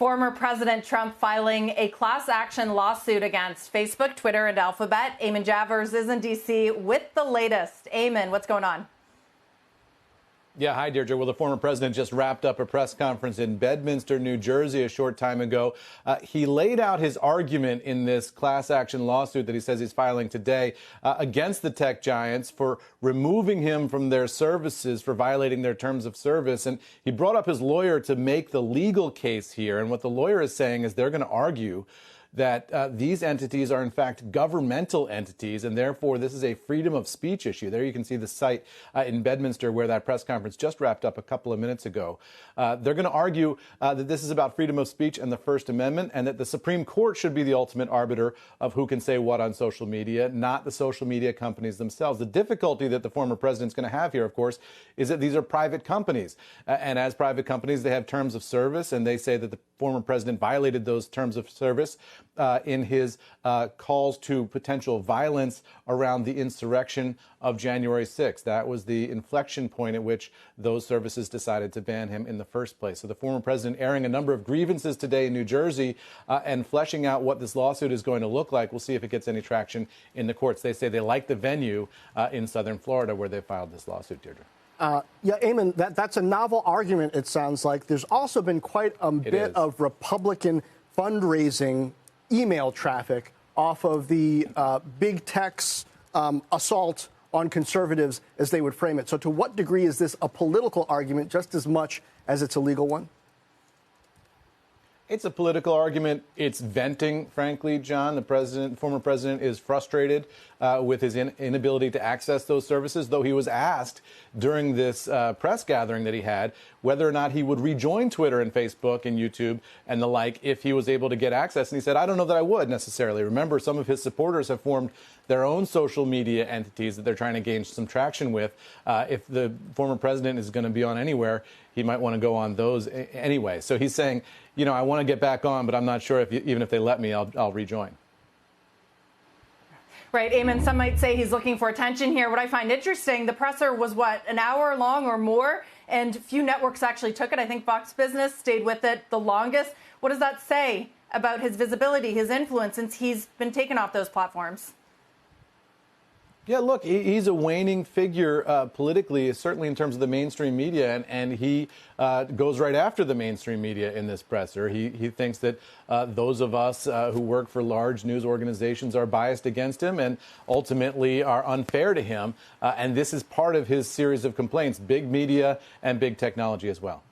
Former President Trump filing a class action lawsuit against Facebook, Twitter, and Alphabet. Eamon Javers is in D.C. with the latest. Eamon, what's going on? Yeah, hi, Deirdre. Well, the former president just wrapped up a press conference in Bedminster, New Jersey, a short time ago. He laid out his argument in this class action lawsuit that he says he's filing today against the tech giants for removing him from their services for violating their terms of service. And he brought up his lawyer to make the legal case here. And what the lawyer is saying is they're going to argue that these entities are, in fact, governmental entities, and therefore this is a freedom of speech issue. There you can see the site in Bedminster where that press conference just wrapped up a couple of minutes ago. They're going to argue that this is about freedom of speech and the First Amendment, and that the Supreme Court should be the ultimate arbiter of who can say what on social media, not the social media companies themselves. The difficulty that the former president's going to have here, of course, is that these are private companies. And as private companies, they have terms of service, and they say that the former president violated those terms of service in his calls to potential violence around the insurrection of January 6th. That was the inflection point at which those services decided to ban him in the first place. So the former president airing a number of grievances today in New Jersey and fleshing out what this lawsuit is going to look like. We'll see if it gets any traction in the courts. They say they like the venue in southern Florida where they filed this lawsuit, Deirdre. Yeah, Eamon, that's a novel argument, it sounds like. There's also been quite a bit of Republican fundraising email traffic off of the big tech's assault on conservatives, as they would frame it. So to what degree is this a political argument just as much as it's a legal one? It's a political argument. It's venting, frankly, John. The former president is frustrated with his inability to access those services, though he was asked during this press gathering that he had whether or not he would rejoin Twitter and Facebook and YouTube and the like if he was able to get access. And he said, I don't know that I would necessarily. Remember, some of his supporters have formed their own social media entities that they're trying to gain some traction with. If the former president is going to be on anywhere, he might want to go on those anyway. So he's saying, you know, I want to get back on, but I'm not sure if even if they let me, I'll rejoin. Right, Eamon, some might say he's looking for attention here. What I find interesting, the presser was, what, an hour long or more? And few networks actually took it. I think Fox Business stayed with it the longest. What does that say about his visibility, his influence, since he's been taken off those platforms? Yeah, look, he's a waning figure politically, certainly in terms of the mainstream media, and he goes right after the mainstream media in this presser. He thinks that those of us who work for large news organizations are biased against him and ultimately are unfair to him. And this is part of his series of complaints, big media and big technology as well.